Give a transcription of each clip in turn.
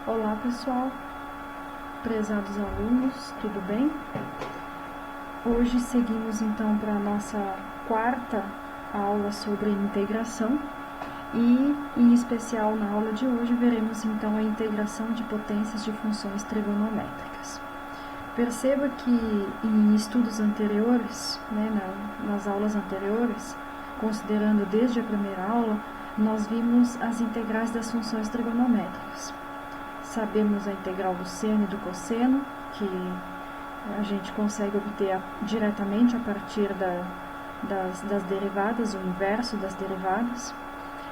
Olá pessoal, prezados alunos, tudo bem? Hoje seguimos então para a nossa quarta aula sobre integração e, em especial na aula de hoje, veremos então a integração de potências de funções trigonométricas. Perceba que em estudos anteriores, nas aulas anteriores, considerando desde a primeira aula, nós vimos as integrais das funções trigonométricas. Sabemos a integral do seno e do cosseno, que a gente consegue obter diretamente a partir das derivadas, o inverso das derivadas.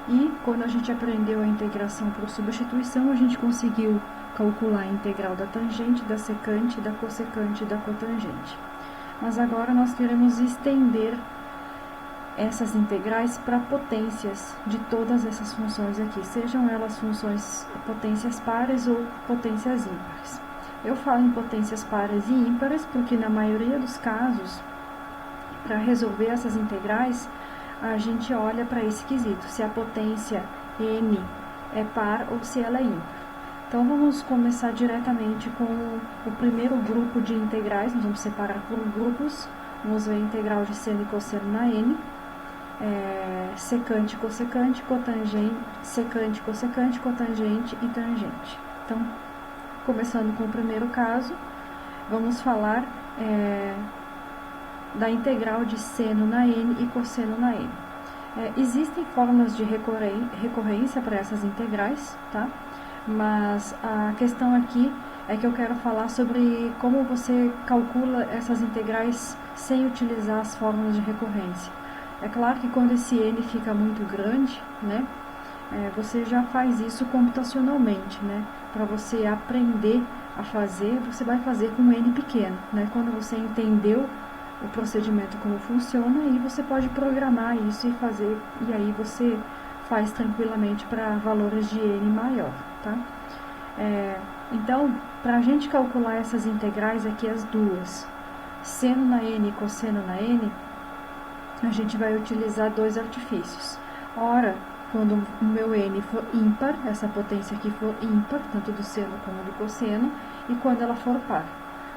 E quando a gente aprendeu a integração por substituição, a gente conseguiu calcular a integral da tangente, da secante, da cossecante e da cotangente. Mas agora nós queremos estender essas integrais para potências de todas essas funções aqui, sejam elas potências pares ou potências ímpares. Eu falo em potências pares e ímpares porque na maioria dos casos, para resolver essas integrais, a gente olha para esse quesito, se a potência n é par ou se ela é ímpar. Então vamos começar diretamente com o primeiro grupo de integrais, nós vamos separar por grupos, vamos ver a integral de seno e cosseno na n, secante, cossecante, cotangente, secante, cossecante, cotangente e tangente. Então, começando com o primeiro caso, vamos falar da integral de seno na n e cosseno na n. Existem fórmulas de recorrência para essas integrais, tá? Mas a questão aqui é que eu quero falar sobre como você calcula essas integrais sem utilizar as fórmulas de recorrência. É claro que quando esse n fica muito grande, né, você já faz isso computacionalmente, né? Para você aprender a fazer, você vai fazer com n pequeno, né? Quando você entendeu o procedimento como funciona, aí você pode programar isso e fazer, e aí você faz tranquilamente para valores de n maior, tá? Então, para a gente calcular essas integrais aqui, as duas, seno na n e cosseno na n, a gente vai utilizar dois artifícios. Ora, quando o meu n for ímpar, essa potência aqui for ímpar, tanto do seno como do cosseno, e quando ela for par.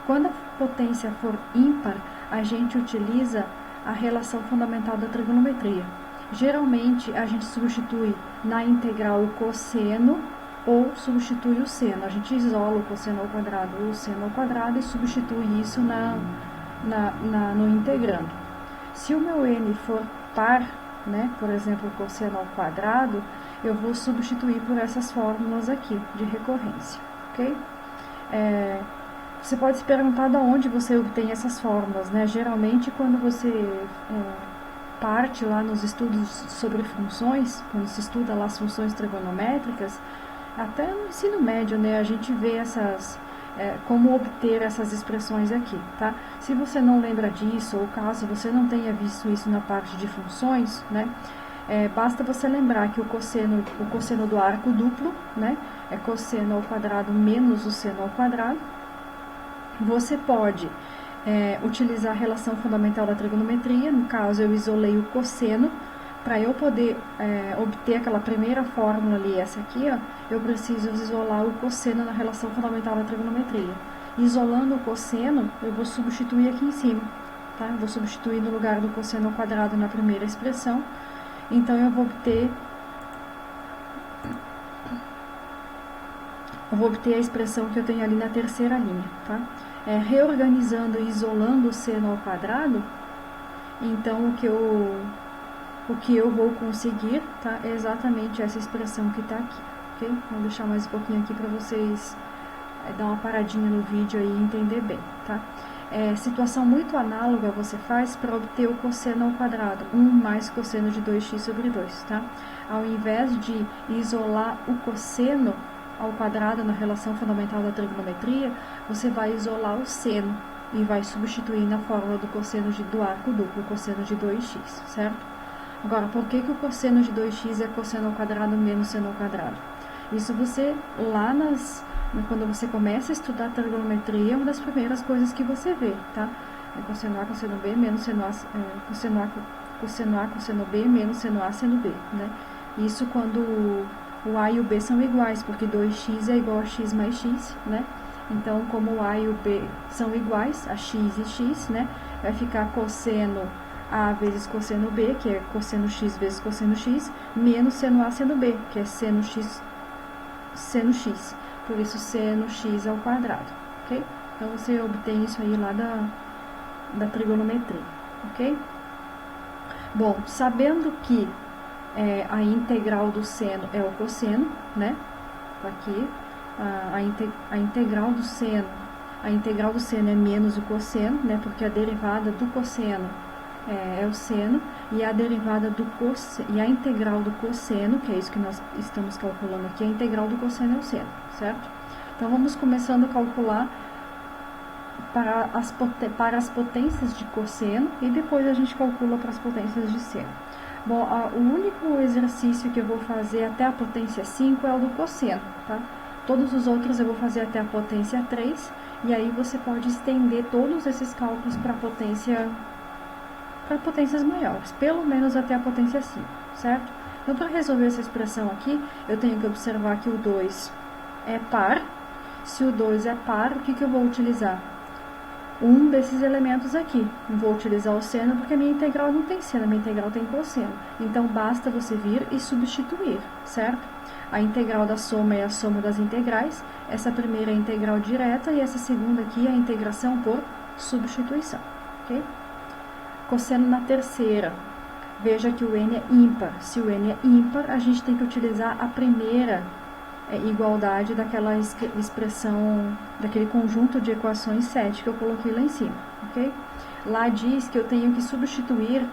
Quando a potência for ímpar, a gente utiliza a relação fundamental da trigonometria. Geralmente, a gente substitui na integral o cosseno ou substitui o seno. A gente isola o cosseno ao quadrado ou o seno ao quadrado e substitui isso no integrando. Se o meu n for par, né, por exemplo, cosseno ao quadrado, eu vou substituir por essas fórmulas aqui de recorrência, ok? Você pode se perguntar de onde você obtém essas fórmulas, né? Geralmente, quando você parte lá nos estudos sobre funções, quando se estuda lá as funções trigonométricas, até no ensino médio, né, a gente vê como obter essas expressões aqui, tá? Se você não lembra disso, ou caso você não tenha visto isso na parte de funções, né, basta você lembrar que o cosseno do arco duplo, né, é cosseno ao quadrado menos o seno ao quadrado. Você pode utilizar a relação fundamental da trigonometria, no caso eu isolei o cosseno. Para eu poder obter aquela primeira fórmula ali, essa aqui, ó, eu preciso isolar o cosseno na relação fundamental da trigonometria. Isolando o cosseno, eu vou substituir aqui em cima, tá? Eu vou substituir no lugar do cosseno ao quadrado na primeira expressão. Então, eu vou obter a expressão que eu tenho ali na terceira linha, tá? Reorganizando e isolando o seno ao quadrado, então o que eu vou conseguir, tá, é exatamente essa expressão que está aqui, ok? Vou deixar mais um pouquinho aqui para vocês dar uma paradinha no vídeo aí e entender bem, tá? Situação muito análoga você faz para obter o cosseno ao quadrado, 1 mais cosseno de 2x sobre 2, tá? Ao invés de isolar o cosseno ao quadrado na relação fundamental da trigonometria, você vai isolar o seno e vai substituir na fórmula do cosseno do arco duplo, o cosseno de 2x, certo? Agora, por que o cosseno de 2x é cosseno ao quadrado menos seno ao quadrado? Isso você, quando você começa a estudar trigonometria, é uma das primeiras coisas que você vê, tá? Cosseno A, cosseno B, menos seno A, cosseno A, cosseno B, menos seno A, seno B, né? Isso quando o A e o B são iguais, porque 2x é igual a x mais x, né? Então, como o A e o B são iguais, a x e x, né? Vai ficar cosseno A vezes cosseno B, que é cosseno x vezes cosseno x, menos seno A seno B, que é seno x. Por isso, seno x ao quadrado, ok? Então, você obtém isso aí lá da trigonometria, ok? Bom, sabendo que a integral do seno é o cosseno, né? Aqui, a integral do seno é menos o cosseno, né? Porque a derivada do cosseno é o seno, e a derivada do cosseno, e a integral do cosseno, que é isso que nós estamos calculando aqui, a integral do cosseno é o seno, certo? Então, vamos começando a calcular para as potências de cosseno, e depois a gente calcula para as potências de seno. Bom, o único exercício que eu vou fazer até a potência 5 é o do cosseno, tá? Todos os outros eu vou fazer até a potência 3, e aí você pode estender todos esses cálculos para potências maiores, pelo menos até a potência 5, certo? Então, para resolver essa expressão aqui, eu tenho que observar que o 2 é par. Se o 2 é par, o que eu vou utilizar? Um desses elementos aqui. Não vou utilizar o seno porque a minha integral não tem seno, a minha integral tem cosseno. Então, basta você vir e substituir, certo? A integral da soma é a soma das integrais. Essa primeira é a integral direta e essa segunda aqui é a integração por substituição, ok? Cosseno na terceira. Veja que o n é ímpar. Se o n é ímpar, a gente tem que utilizar a primeira igualdade daquela expressão, daquele conjunto de equações 7 que eu coloquei lá em cima, ok? Lá diz que eu tenho que substituir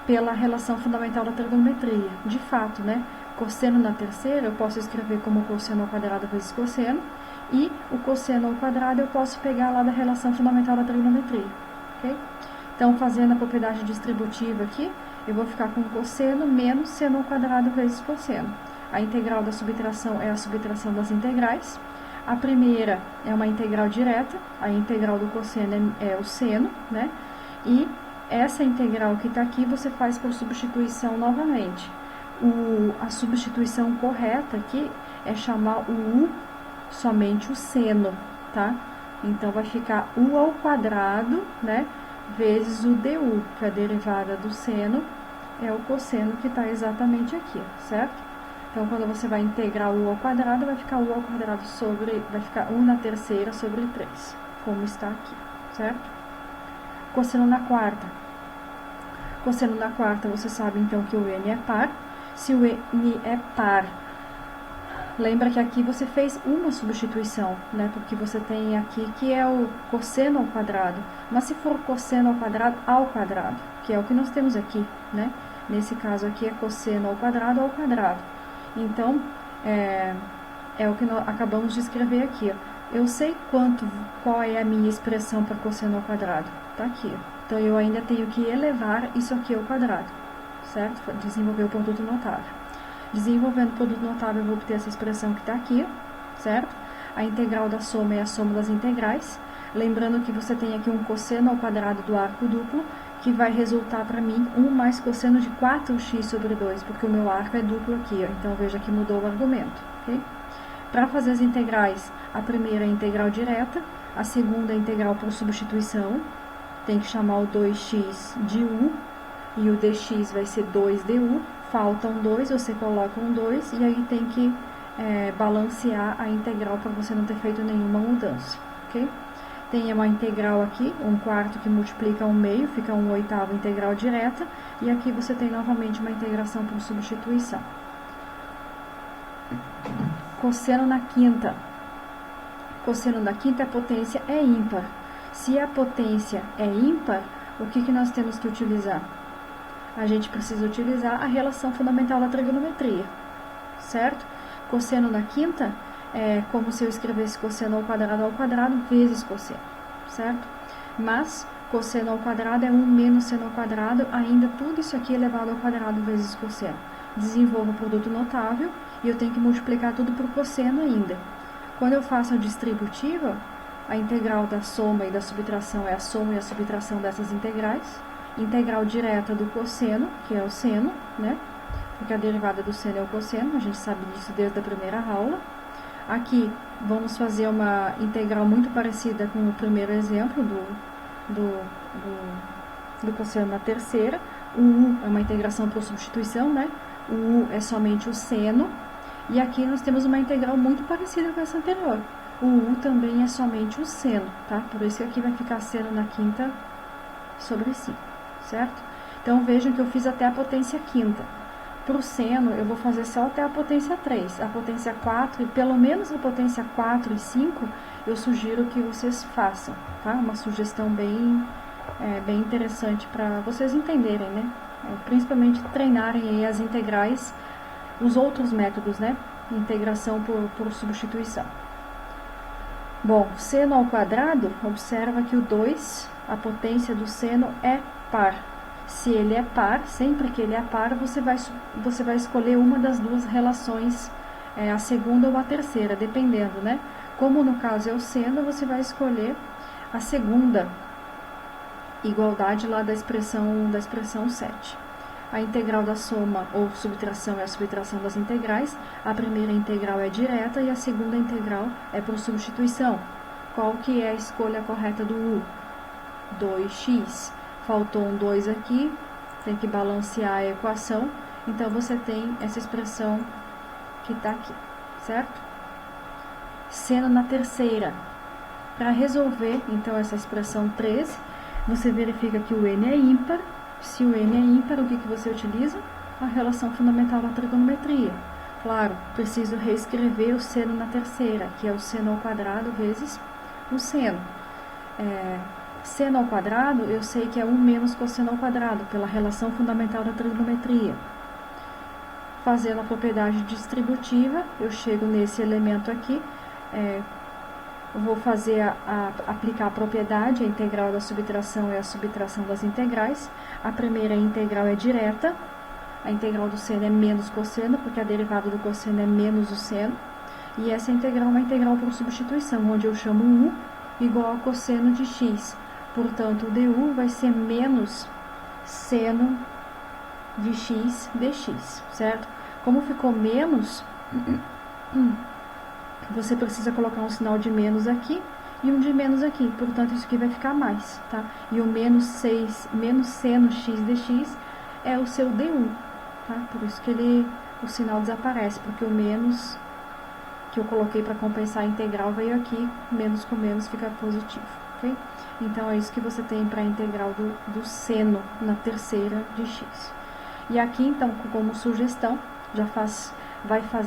pela relação fundamental da trigonometria. De fato, né? Cosseno na terceira eu posso escrever como cosseno ao quadrado vezes cosseno, e o cosseno ao quadrado eu posso pegar lá da relação fundamental da trigonometria, ok? Então, fazendo a propriedade distributiva aqui, eu vou ficar com cosseno menos seno ao quadrado vezes cosseno. A integral da subtração é a subtração das integrais. A primeira é uma integral direta, a integral do cosseno é o seno, né? E essa integral que está aqui você faz por substituição novamente. A substituição correta aqui é chamar o u somente o seno, tá? Então, vai ficar u ao quadrado, né? Vezes o du, que a derivada do seno é o cosseno que está exatamente aqui, certo? Então, quando você vai integrar u ao quadrado, vai ficar u ao quadrado vai ficar 1 na terceira sobre 3, como está aqui, certo? Cosseno na quarta. Cosseno na quarta, você sabe, então, que o n é par. Se o n é par, lembra que aqui você fez uma substituição, né? Porque você tem aqui que é o cosseno ao quadrado. Mas se for cosseno ao quadrado, que é o que nós temos aqui, né? Nesse caso aqui é cosseno ao quadrado. Então, é o que nós acabamos de escrever aqui, ó. Eu sei qual é a minha expressão para cosseno ao quadrado. Tá aqui, ó. Então, eu ainda tenho que elevar isso aqui ao quadrado, certo? Desenvolver o produto notável. Desenvolvendo o produto notável, eu vou obter essa expressão que está aqui, ó, certo? A integral da soma é a soma das integrais. Lembrando que você tem aqui um cosseno ao quadrado do arco duplo, que vai resultar para mim 1 mais cosseno de 4x sobre 2, porque o meu arco é duplo aqui, ó. Então, veja que mudou o argumento, ok? Para fazer as integrais, a primeira é a integral direta, a segunda é a integral por substituição, tem que chamar o 2x de u, e o dx vai ser 2du, falta um 2, você coloca um 2, e aí tem que balancear a integral para você não ter feito nenhuma mudança, ok? Tem uma integral aqui, 1/4 que multiplica 1/2, fica 1/8 integral direta, e aqui você tem novamente uma integração por substituição. Cosseno na quinta. Cosseno na quinta, a potência é ímpar. Se a potência é ímpar, o que nós temos que utilizar? A gente precisa utilizar a relação fundamental da trigonometria, certo? Cosseno na quinta é como se eu escrevesse cosseno ao quadrado vezes cosseno, certo? Mas cosseno ao quadrado é 1 menos seno ao quadrado, ainda tudo isso aqui elevado ao quadrado vezes cosseno. Desenvolvo o produto notável e eu tenho que multiplicar tudo por cosseno ainda. Quando eu faço a distributiva, a integral da soma e da subtração é a soma e a subtração dessas integrais. Integral direta do cosseno, que é o seno, né? porque a derivada do seno é o cosseno, a gente sabe disso desde a primeira aula. Aqui, vamos fazer uma integral muito parecida com o primeiro exemplo do cosseno na terceira. O u é uma integração por substituição, né? O u é somente o seno. E aqui nós temos uma integral muito parecida com essa anterior. O u também é somente o seno, tá? Por isso que aqui vai ficar seno na quinta sobre 5, certo? Então, vejam que eu fiz até a potência quinta. Para o seno, eu vou fazer só até a potência 3. A potência 4, e pelo menos a potência 4 e 5, eu sugiro que vocês façam, tá? Uma sugestão bem interessante para vocês entenderem, né? Principalmente treinarem aí as integrais, os outros métodos, né? Integração por substituição. Bom, seno ao quadrado, observa que o 2, a potência do seno é par. Se ele é par, sempre que ele é par, você vai escolher uma das duas relações, a segunda ou a terceira, dependendo, né? Como no caso é o seno, você vai escolher a segunda igualdade lá da expressão 7. A integral da soma ou subtração é a subtração das integrais. A primeira integral é direta e a segunda integral é por substituição. Qual que é a escolha correta do u? 2x. Faltou um 2 aqui, tem que balancear a equação. Então, você tem essa expressão que está aqui, certo? Seno na terceira. Para resolver, então, essa expressão 13, você verifica que o n é ímpar. Se o n é ímpar, o que você utiliza? A relação fundamental da trigonometria. Claro, preciso reescrever o seno na terceira, que é o seno ao quadrado vezes o seno. Seno ao quadrado, eu sei que é 1 menos cosseno ao quadrado, pela relação fundamental da trigonometria. Fazendo a propriedade distributiva, eu chego nesse elemento aqui, vou aplicar a propriedade, a integral da subtração é a subtração das integrais. A primeira integral é direta, a integral do seno é menos cosseno, porque a derivada do cosseno é menos o seno. E essa integral é uma integral por substituição, onde eu chamo u igual a cosseno de x. Portanto, o du vai ser menos seno de x dx, certo? Como ficou menos, você precisa colocar um sinal de menos aqui e um de menos aqui. Portanto, isso aqui vai ficar mais, tá? E o menos seno x dx é o seu du, tá? Por isso que o sinal desaparece, porque o menos que eu coloquei para compensar a integral veio aqui, menos com menos fica positivo, ok? Então, é isso que você tem para a integral do seno na terceira de x. E aqui, então, como sugestão,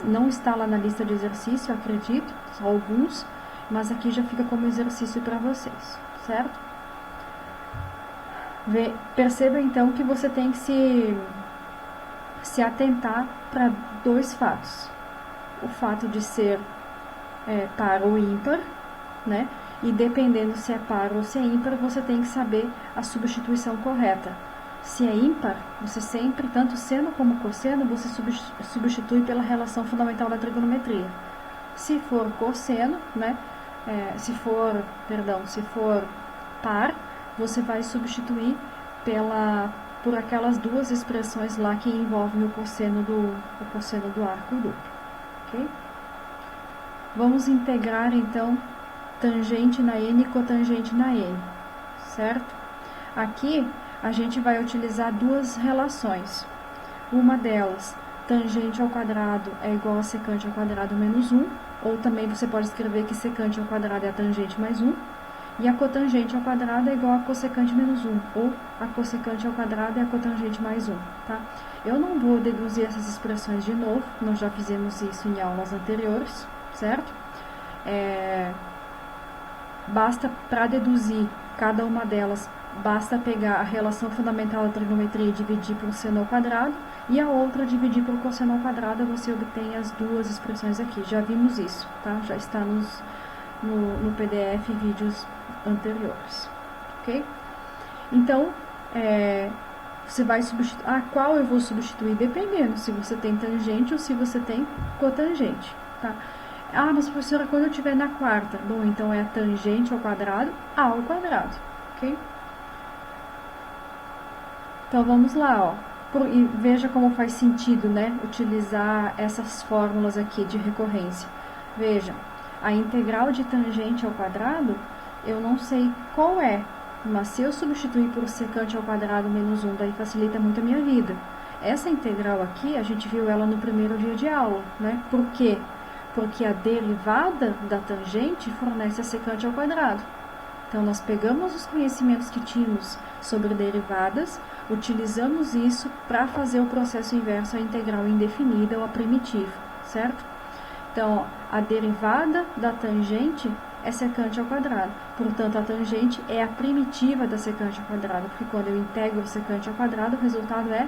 não está lá na lista de exercício, eu acredito, só alguns, mas aqui já fica como exercício para vocês, certo? Perceba, então, que você tem que se atentar para dois fatos. O fato de ser par ou ímpar, né? E dependendo se é par ou se é ímpar, você tem que saber a substituição correta. Se é ímpar, você sempre, tanto seno como cosseno, você substitui pela relação fundamental da trigonometria. Se for cosseno, né? Se for par, você vai substituir por aquelas duas expressões lá que envolvem o cosseno do arco duplo, ok? Vamos integrar, então, tangente na n e cotangente na n, certo? Aqui, a gente vai utilizar duas relações. Uma delas, tangente ao quadrado é igual a secante ao quadrado menos 1, ou também você pode escrever que secante ao quadrado é a tangente mais 1, e a cotangente ao quadrado é igual a cossecante menos 1, ou a cossecante ao quadrado é a cotangente mais 1, tá? Eu não vou deduzir essas expressões de novo, nós já fizemos isso em aulas anteriores, certo? Basta, para deduzir cada uma delas, basta pegar a relação fundamental da trigonometria e dividir por seno ao quadrado, e a outra dividir por cosseno ao quadrado, você obtém as duas expressões aqui. Já vimos isso, tá? Já está no PDF vídeos anteriores, ok? Então, você vai substituir. Qual eu vou substituir? Dependendo se você tem tangente ou se você tem cotangente, tá? Mas professora, quando eu estiver na quarta? Bom, então é a tangente ao quadrado ao quadrado, ok? Então, vamos lá, ó. E veja como faz sentido, né, utilizar essas fórmulas aqui de recorrência. Veja, a integral de tangente ao quadrado, eu não sei qual é, mas se eu substituir por secante ao quadrado menos 1, daí facilita muito a minha vida. Essa integral aqui, a gente viu ela no primeiro dia de aula, né? Por quê? Porque a derivada da tangente fornece a secante ao quadrado. Então, nós pegamos os conhecimentos que tínhamos sobre derivadas, utilizamos isso para fazer o processo inverso à integral indefinida ou à primitiva, certo? Então, a derivada da tangente é secante ao quadrado. Portanto, a tangente é a primitiva da secante ao quadrado, porque quando eu integro o secante ao quadrado, o resultado é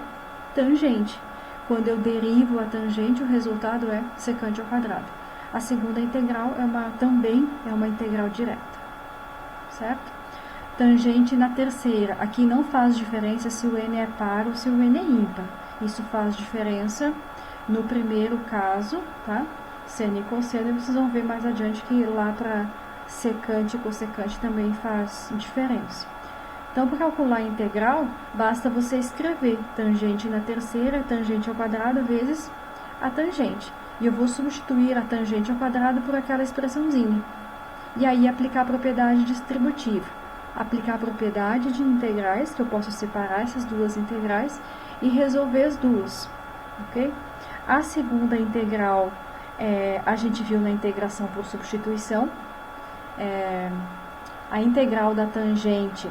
tangente. Quando eu derivo a tangente, o resultado é secante ao quadrado. A segunda integral também é uma integral direta, certo? Tangente na terceira. Aqui não faz diferença se o n é par ou se o n é ímpar. Isso faz diferença no primeiro caso, tá? Seno e cosseno, e vocês vão ver mais adiante que lá para secante e cossecante também faz diferença. Então, para calcular a integral, basta você escrever tangente na terceira, tangente ao quadrado, vezes a tangente. E eu vou substituir a tangente ao quadrado por aquela expressãozinha. E aí, aplicar a propriedade distributiva. Aplicar a propriedade de integrais, que eu posso separar essas duas integrais, e resolver as duas, ok? A segunda integral, a gente viu na integração por substituição. A integral da tangente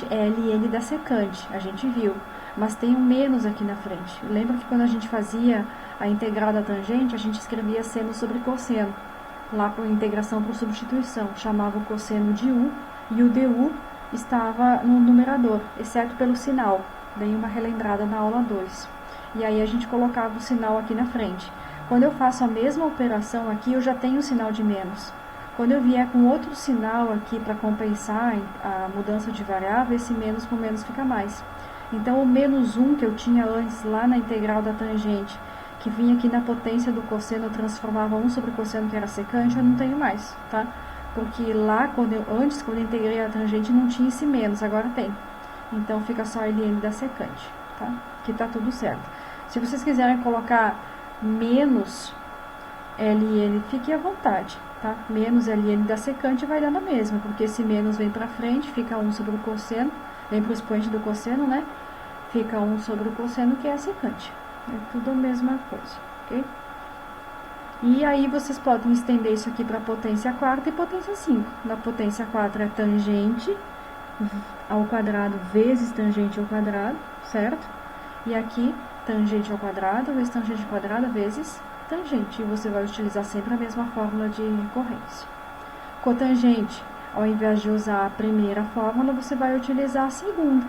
é ln da secante, a gente viu, mas tem um menos aqui na frente. Lembra que quando a gente fazia a integral da tangente, a gente escrevia seno sobre cosseno, lá com integração por substituição, chamava o cosseno de u, e o du estava no numerador, exceto pelo sinal. Dei uma relembrada na aula 2. E aí a gente colocava o sinal aqui na frente. Quando eu faço a mesma operação aqui, eu já tenho o sinal de menos. Quando eu vier com outro sinal aqui para compensar a mudança de variável, esse menos com menos fica mais. Então, o menos 1 que eu tinha antes lá na integral da tangente, que vinha aqui na potência do cosseno, eu transformava 1 sobre o cosseno que era secante, eu não tenho mais, tá? Porque lá, quando eu integrei a tangente, não tinha esse menos, agora tem. Então, fica só ln da secante, tá? Que tá tudo certo. Se vocês quiserem colocar menos ln, fique à vontade, tá? Menos ln da secante vai dar na mesma, porque esse menos vem pra frente, fica 1 sobre o cosseno, vem pro expoente do cosseno, né? Fica 1 sobre o cosseno, que é a secante. É tudo a mesma coisa, ok? E aí vocês podem estender isso aqui para potência 4 e potência 5. Na potência 4 é tangente ao quadrado vezes tangente ao quadrado, certo? E aqui, tangente ao quadrado vezes tangente ao quadrado vezes tangente. E você vai utilizar sempre a mesma fórmula de recorrência. Cotangente, ao invés de usar a primeira fórmula, você vai utilizar a segunda,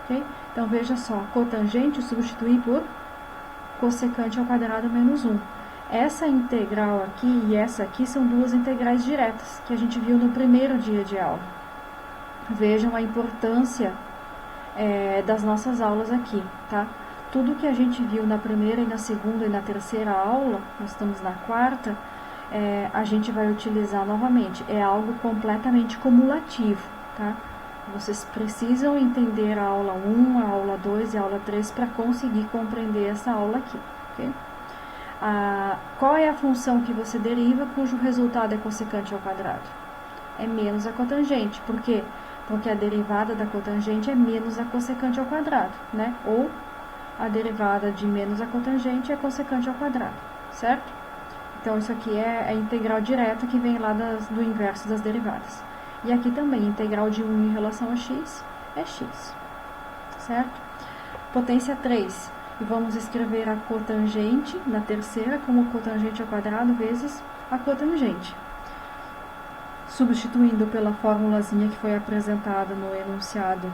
ok? Então, veja só, cotangente eu substituí por cossecante ao quadrado menos 1. Essa integral aqui e essa aqui são duas integrais diretas, que a gente viu no primeiro dia de aula. Vejam a importância das nossas aulas aqui, tá? Tudo que a gente viu na primeira e na segunda e na terceira aula, nós estamos na quarta, a gente vai utilizar novamente. É algo completamente cumulativo, tá? Vocês precisam entender a aula 1, a aula 2 e a aula 3 para conseguir compreender essa aula aqui, ok? Qual é a função que você deriva cujo resultado é cossecante ao quadrado? É menos a cotangente. Por quê? Porque a derivada da cotangente é menos a cossecante ao quadrado, né? Ou a derivada de menos a cotangente é cossecante ao quadrado, certo? Então, isso aqui é a integral direta que vem lá do inverso das derivadas. E aqui também, integral de 1 em relação a x é x, certo? Potência 3. E vamos escrever a cotangente na terceira como cotangente ao quadrado vezes a cotangente. Substituindo pela formulazinha que foi apresentada no enunciado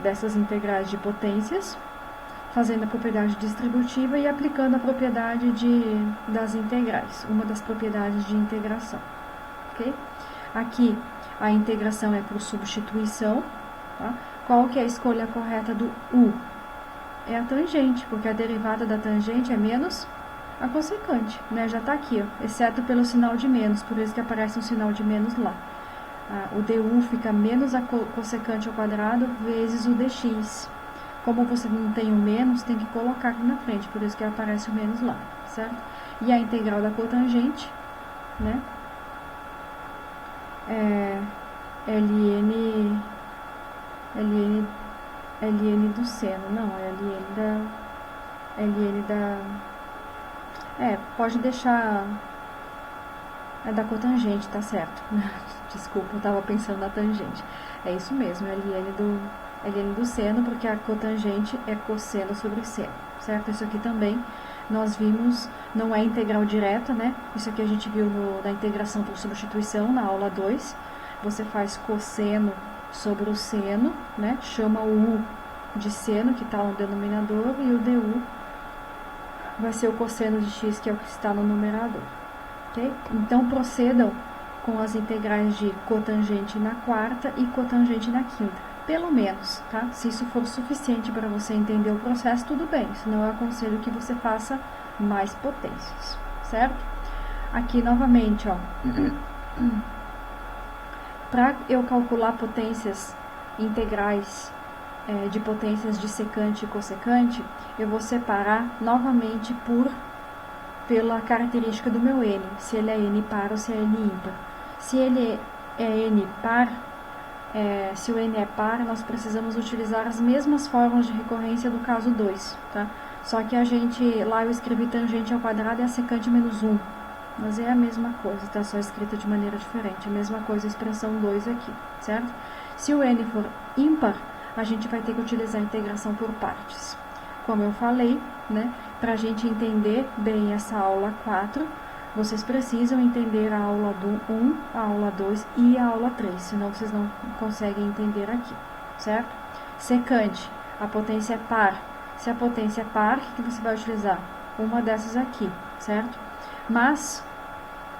dessas integrais de potências, fazendo a propriedade distributiva e aplicando a propriedade das integrais, uma das propriedades de integração, ok? Aqui, a integração é por substituição, tá? Qual que é a escolha correta do u? É a tangente, porque a derivada da tangente é menos a cossecante, né? Já está aqui, ó, exceto pelo sinal de menos, por isso que aparece um sinal de menos lá. O du fica menos a cossecante ao quadrado vezes o dx. Como você não tem o menos, tem que colocar aqui na frente, por isso que aparece o menos lá, certo? E a integral da cotangente, né? ln do seno, não, é ln da pode deixar da cotangente, tá certo. Desculpa, eu tava pensando na tangente. É isso mesmo, ln do seno, porque a cotangente é cosseno sobre seno, certo? Isso aqui também nós vimos, não é integral direta, né? Isso aqui a gente viu na integração por substituição, na aula 2. Você faz cosseno sobre o seno, né? Chama o u de seno, que está no denominador, e o du vai ser o cosseno de x, que é o que está no numerador. Okay? Então, procedam com as integrais de cotangente na quarta e cotangente na quinta. Pelo menos, tá? Se isso for suficiente para você entender o processo, tudo bem. Senão, eu aconselho que você faça mais potências, certo? Aqui, novamente, ó. Para eu calcular potências integrais de potências de secante e cossecante, eu vou separar novamente pela característica do meu n, se ele é n par ou se é n ímpar. Se ele é n par, se o n é par, nós precisamos utilizar as mesmas fórmulas de recorrência do caso 2, tá? Só que lá eu escrevi tangente ao quadrado e a secante menos 1, mas é a mesma coisa, tá? Só escrita de maneira diferente, a mesma coisa a expressão 2 aqui, certo? Se o n for ímpar, a gente vai ter que utilizar a integração por partes. Como eu falei, né, para a gente entender bem essa aula 4, vocês precisam entender a aula 1, a aula 2 e a aula 3, senão vocês não conseguem entender aqui, certo? Secante, a potência é par. Se a potência é par, o que você vai utilizar? Uma dessas aqui, certo? Mas,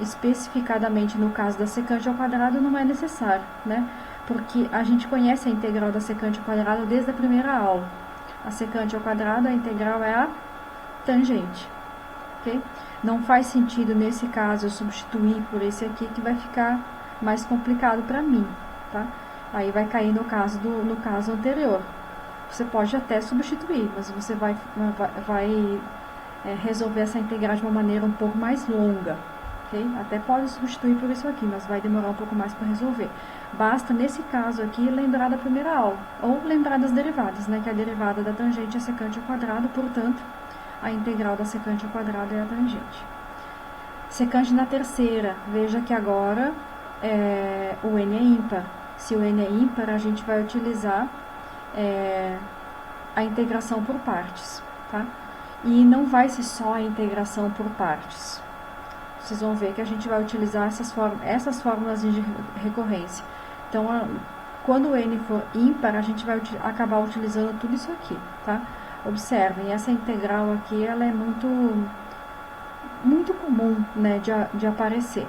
especificadamente no caso da secante ao quadrado, não é necessário, né? Porque a gente conhece a integral da secante ao quadrado desde a primeira aula. A secante ao quadrado, a integral é a tangente, ok? Não faz sentido, nesse caso, eu substituir por esse aqui, que vai ficar mais complicado para mim, tá? Aí vai cair no caso anterior. Você pode até substituir, mas você vai resolver essa integral de uma maneira um pouco mais longa, ok? Até pode substituir por isso aqui, mas vai demorar um pouco mais para resolver. Basta, nesse caso aqui, lembrar da primeira aula, ou lembrar das derivadas, né? Que a derivada da tangente é secante ao quadrado, portanto, a integral da secante ao quadrado é a tangente. Secante na terceira, veja que agora o n é ímpar. Se o n é ímpar, a gente vai utilizar a integração por partes, tá? E não vai ser só a integração por partes. Vocês vão ver que a gente vai utilizar essas fórmulas de recorrência. Então, quando o n for ímpar, a gente vai acabar utilizando tudo isso aqui, tá? Observem, essa integral aqui, ela é muito comum, né, de aparecer.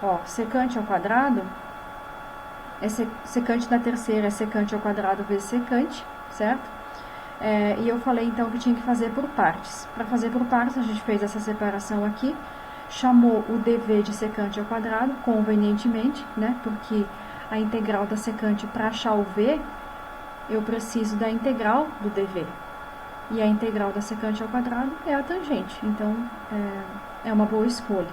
Ó, secante ao quadrado, secante na terceira é secante ao quadrado vezes secante, certo? E eu falei, então, que tinha que fazer por partes. Para fazer por partes, a gente fez essa separação aqui, chamou o dv de secante ao quadrado, convenientemente, né, porque a integral da secante, para achar o v, eu preciso da integral do dv. E a integral da secante ao quadrado é a tangente, então é uma boa escolha.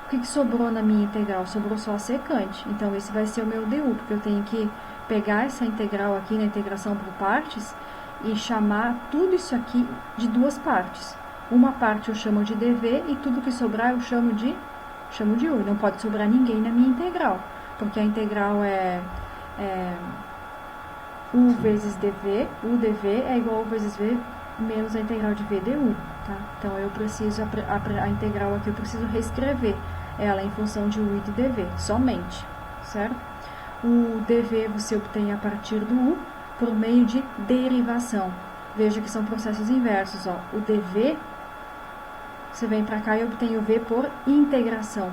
O que sobrou na minha integral? Sobrou só a secante, então esse vai ser o meu du, porque eu tenho que pegar essa integral aqui na integração por partes e chamar tudo isso aqui de duas partes. Uma parte eu chamo de dv e tudo que sobrar eu chamo de u. Não pode sobrar ninguém na minha integral, porque a integral é u vezes dv, u dv é igual a u vezes v menos a integral de v du, tá? Então, eu preciso, a integral aqui, eu preciso reescrever ela em função de u e de dv, somente, certo? O dv você obtém a partir do u por meio de derivação. Veja que são processos inversos, ó. O dv, você vem para cá e obtém o v por integração.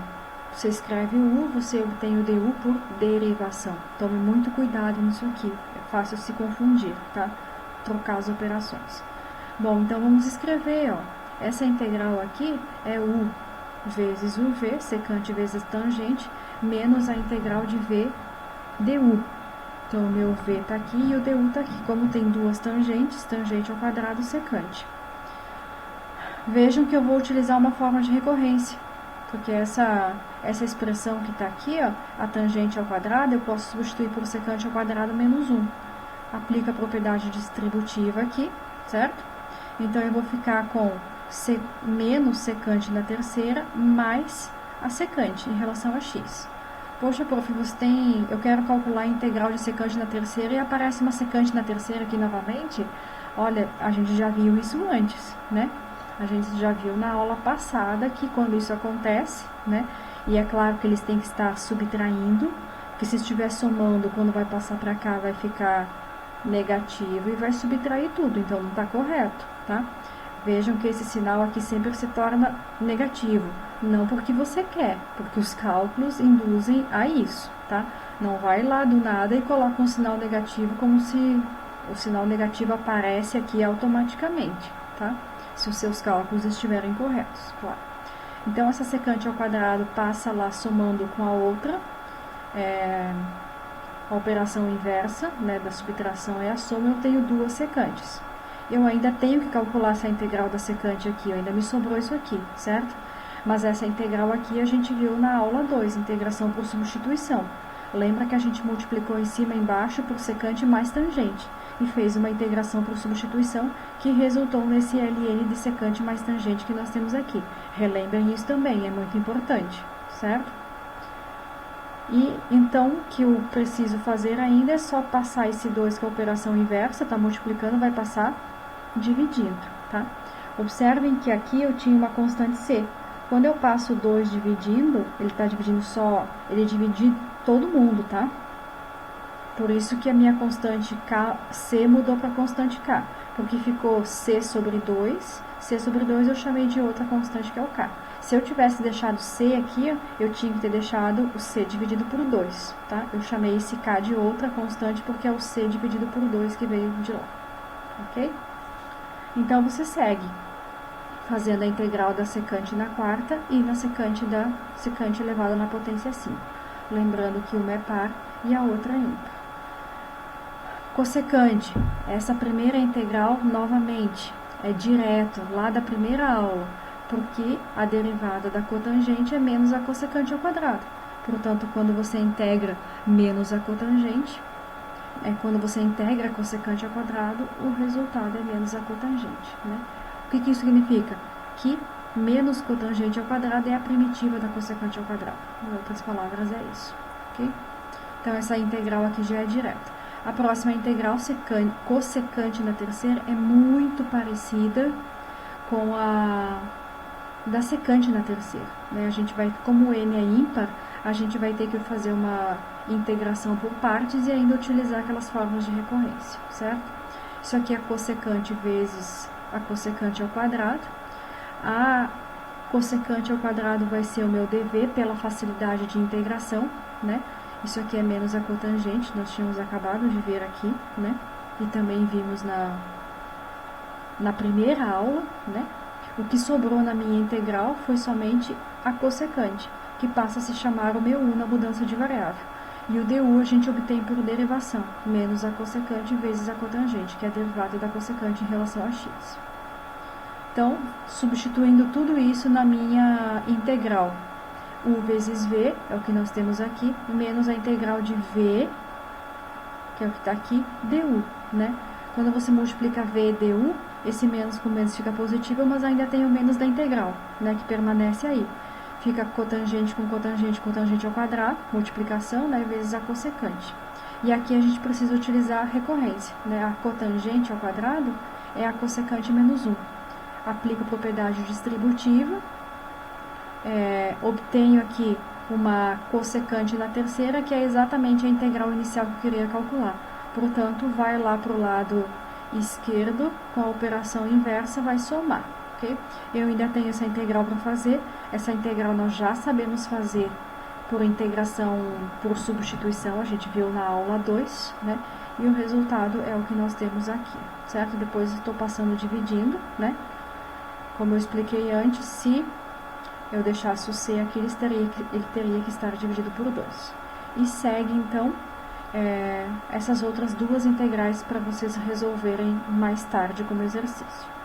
Você escreve o u, você obtém o du por derivação. Tome muito cuidado nisso aqui, é fácil se confundir, tá? Trocar as operações. Bom, então vamos escrever, ó. Essa integral aqui é u vezes uv, secante vezes tangente, menos a integral de v du. Então, o meu V está aqui e o DU está aqui. Como tem duas tangentes, tangente ao quadrado, secante. Vejam que eu vou utilizar uma forma de recorrência, porque essa expressão que está aqui, ó, a tangente ao quadrado, eu posso substituir por secante ao quadrado menos 1. Aplica a propriedade distributiva aqui, certo? Então, eu vou ficar com menos secante na terceira, mais a secante em relação a x. Poxa, prof, eu quero calcular a integral de secante na terceira e aparece uma secante na terceira aqui novamente? Olha, a gente já viu isso antes, né? A gente já viu na aula passada que quando isso acontece, né? E é claro que eles têm que estar subtraindo, porque se estiver somando, quando vai passar para cá, vai ficar negativo e vai subtrair tudo, então não está correto, tá? Vejam que esse sinal aqui sempre se torna negativo, não porque você quer, porque os cálculos induzem a isso, tá? Não vai lá do nada e coloca um sinal negativo como se o sinal negativo aparece aqui automaticamente, tá? Se os seus cálculos estiverem corretos, claro. Então, essa secante ao quadrado passa lá somando com a outra, a operação inversa, né, da subtração é a soma, eu tenho duas secantes. Eu ainda tenho que calcular essa integral da secante aqui, ainda me sobrou isso aqui, certo? Mas essa integral aqui a gente viu na aula 2, integração por substituição. Lembra que a gente multiplicou em cima e embaixo por secante mais tangente e fez uma integração por substituição que resultou nesse ln de secante mais tangente que nós temos aqui. Relembrem isso também, é muito importante, certo? E então, o que eu preciso fazer ainda é só passar esse 2 com a operação inversa, tá multiplicando, vai passar dividindo, tá? Observem que aqui eu tinha uma constante C. Quando eu passo 2 dividindo, ele está dividindo só, ele divide todo mundo, tá? Por isso que a minha constante C mudou para constante K, porque ficou C sobre 2 eu chamei de outra constante que é o K. Se eu tivesse deixado C aqui, eu tinha que ter deixado o C dividido por 2, tá? Eu chamei esse K de outra constante porque é o C dividido por 2 que veio de lá, ok? Então, você segue fazendo a integral da secante na quarta e na secante da secante elevada na potência 5. Lembrando que uma é par e a outra é ímpar. Cossecante, essa primeira integral, novamente, é direto, lá da primeira aula, porque a derivada da cotangente é menos a cossecante ao quadrado. Portanto, quando você integra menos a cotangente, quando você integra a cossecante ao quadrado, o resultado é menos a cotangente, né? O que isso significa? Que menos cotangente ao quadrado é a primitiva da cossecante ao quadrado. Em outras palavras, é isso, ok? Então, essa integral aqui já é direta. A próxima integral cossecante na terceira é muito parecida com a da secante na terceira, né? A gente vai, como o n é ímpar, a gente vai ter que fazer uma integração por partes e ainda utilizar aquelas fórmulas de recorrência, certo? Isso aqui é cossecante vezes a cossecante ao quadrado. A cossecante ao quadrado vai ser o meu dv pela facilidade de integração, né? Isso aqui é menos a cotangente, nós tínhamos acabado de ver aqui, né? E também vimos na primeira aula, né? O que sobrou na minha integral foi somente a cossecante, que passa a se chamar o meu u na mudança de variável. E o du a gente obtém por derivação, menos a cossecante vezes a cotangente, que é a derivada da cossecante em relação a x. Então, substituindo tudo isso na minha integral, u vezes v, é o que nós temos aqui, menos a integral de v, que é o que está aqui, du, né? Quando você multiplica v e du, esse menos com menos fica positivo, mas ainda tem o menos da integral, né, que permanece aí. Fica cotangente com cotangente, cotangente ao quadrado, multiplicação, né, vezes a cossecante. E aqui a gente precisa utilizar a recorrência, né? A cotangente ao quadrado é a cossecante menos 1. Aplico a propriedade distributiva, obtenho aqui uma cossecante na terceira, que é exatamente a integral inicial que eu queria calcular. Portanto, vai lá para o lado esquerdo, com a operação inversa, vai somar, ok? Eu ainda tenho essa integral para fazer. Essa integral nós já sabemos fazer por integração por substituição, a gente viu na aula 2, né? E o resultado é o que nós temos aqui, certo? Depois estou passando dividindo, né? Como eu expliquei antes, se eu deixasse o C aqui, ele teria que estar dividido por 2. E segue, então, essas outras duas integrais para vocês resolverem mais tarde como exercício.